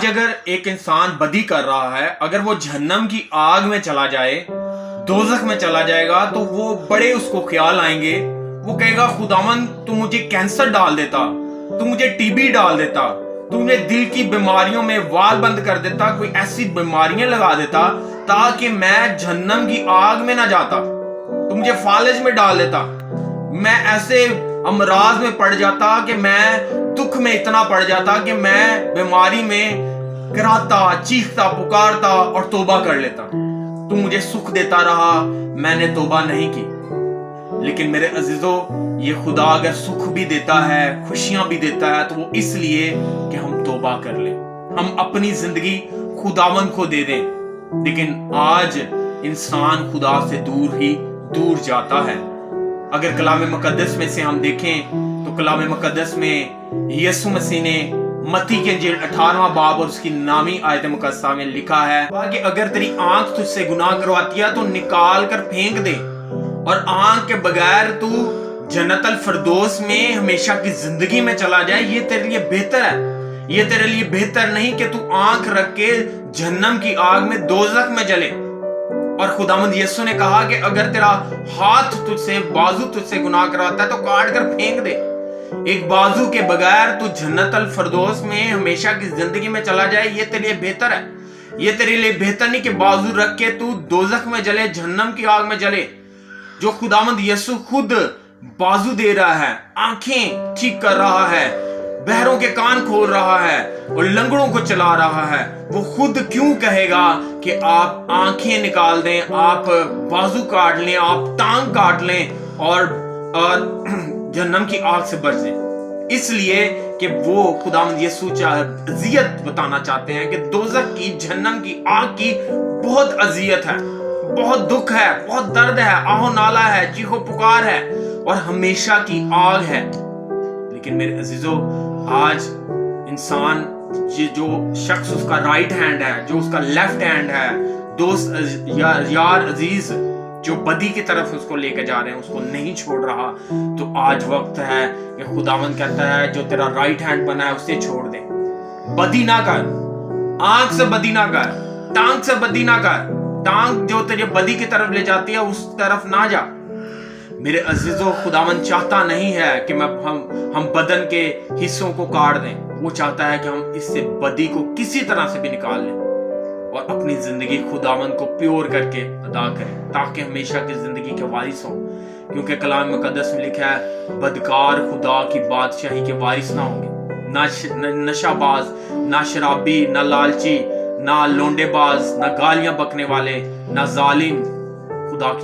آج اگر ایک انسان بدی کر رہا ہے، اگر وہ جہنم کی آگ میں چلا جائے، دوزخ میں چلا جائے گا، تو وہ بڑے اس کو خیال آئیں گے. وہ کہے گا خداوند تو مجھے کینسر ڈال دیتا، تو مجھے ٹی بی ڈال دیتا، تو مجھے دل کی بیماریوں میں وال بند کر دیتا، کوئی ایسی بیماریاں لگا دیتا تاکہ میں جہنم کی آگ میں نہ جاتا، تو مجھے فالج میں ڈال دیتا، میں ایسے امراض میں پڑ جاتا کہ میں دکھ میں اتنا پڑ جاتا کہ میں بیماری میں کراتا، چیختا، پکارتا اور توبہ کر لیتا. تو مجھے سکھ دیتا رہا، میں نے توبہ نہیں کی. لیکن میرے عزیزو، یہ خدا اگر سکھ بھی دیتا ہے، خوشیاں بھی دیتا ہے، تو وہ اس لیے کہ ہم توبہ کر لیں، ہم اپنی زندگی خداوند کو دے دیں. لیکن آج انسان خدا سے دور ہی دور جاتا ہے. اگر کلام مقدس میں سے ہم دیکھیں تو کلام مقدس میں یسوع مسیح نے متی کے انجیل 18واں باب اور اس کی 9ویں آیت مقدسہ میں لکھا ہے کہ اگر تیری آنکھ تجھ سے گناہ کرواتی ہے تو نکال کر پھینک دے، اور آنکھ کے بغیر تو جنت الفردوس میں ہمیشہ کی زندگی میں چلا جائے، یہ تیرے لیے بہتر ہے. یہ تیرے لیے بہتر نہیں کہ تو آنکھ رکھ کے جہنم کی آگ میں، دوزخ میں جلے. اور خداوند یسوع نے کہا کہ اگر تیرا ہاتھ تجھ سے، بازو تجھ سے گناہ کراتا ہے تو کاٹ کر پھینک دے. ایک بازو کے بغیر تو جنت الفردوس میں ہمیشہ کی زندگی میں چلا جائے، یہ تیرے لیے بہتر ہے. یہ تیرے لیے بہتر نہیں کہ بازو رکھ کے تو دوزخ میں جلے، جہنم کی آگ میں جلے. جو خداوند یسوع خود بازو دے رہا ہے، آنکھیں ٹھیک کر رہا ہے، بہروں کے کان کھول رہا ہے اور لنگڑوں کو چلا رہا ہے، وہ خود کیوں کہے گا کہ آپ آنکھیں نکال دیں، آپ بازو کاٹ لیں، آپ ٹانگ کاٹ لیں اور جہنم کی آگ سے بچ جائیں؟ اس لیے کہ وہ خداوند یسوع اذیت بتانا چاہتے ہیں کہ دوزخ کی، جہنم کی آگ کی بہت اذیت ہے، بہت دکھ ہے، بہت درد ہے، آہو نالا ہے، چیخو پکار ہے اور ہمیشہ کی آگ ہے. لیکن میرے عزیزو، آج انسان، جو شخص اس کا رائٹ ہینڈ ہے، جو اس کا لیفٹ ہینڈ ہے، دوست، یار عزیز جو بدی کی طرف اس کو لے کے جا رہے ہیں، اس کو نہیں چھوڑ رہا. تو آج وقت ہے کہ خداوند کہتا ہے جو تیرا رائٹ ہینڈ بنا ہے اسے چھوڑ دے. بدی نہ کر، آنکھ سے بدی نہ کر، ٹانگ سے بدی نہ کر. ٹانگ جو تیرے بدی کی طرف لے جاتی ہے اس طرف نہ جا. میرے عزیزو، خداوند چاہتا نہیں ہے کہ ہم بدن کے حصوں کو کاٹ دیں. وہ چاہتا ہے کہ ہم اس سے بدی کو کسی طرح سے بھی نکال لیں اور اپنی زندگی خداوند کو پیور کر کے ادا کریں تاکہ ہمیشہ کی زندگی کے وارث ہوں. کیونکہ کلام مقدس میں لکھا ہے بدکار خدا کی بادشاہی کے وارث نہ ہوں گے. نہ نشہ باز، نہ شرابی، نہ لالچی، نہ لونڈے باز، نہ گالیاں بکنے والے، نہ ظالم خدا کی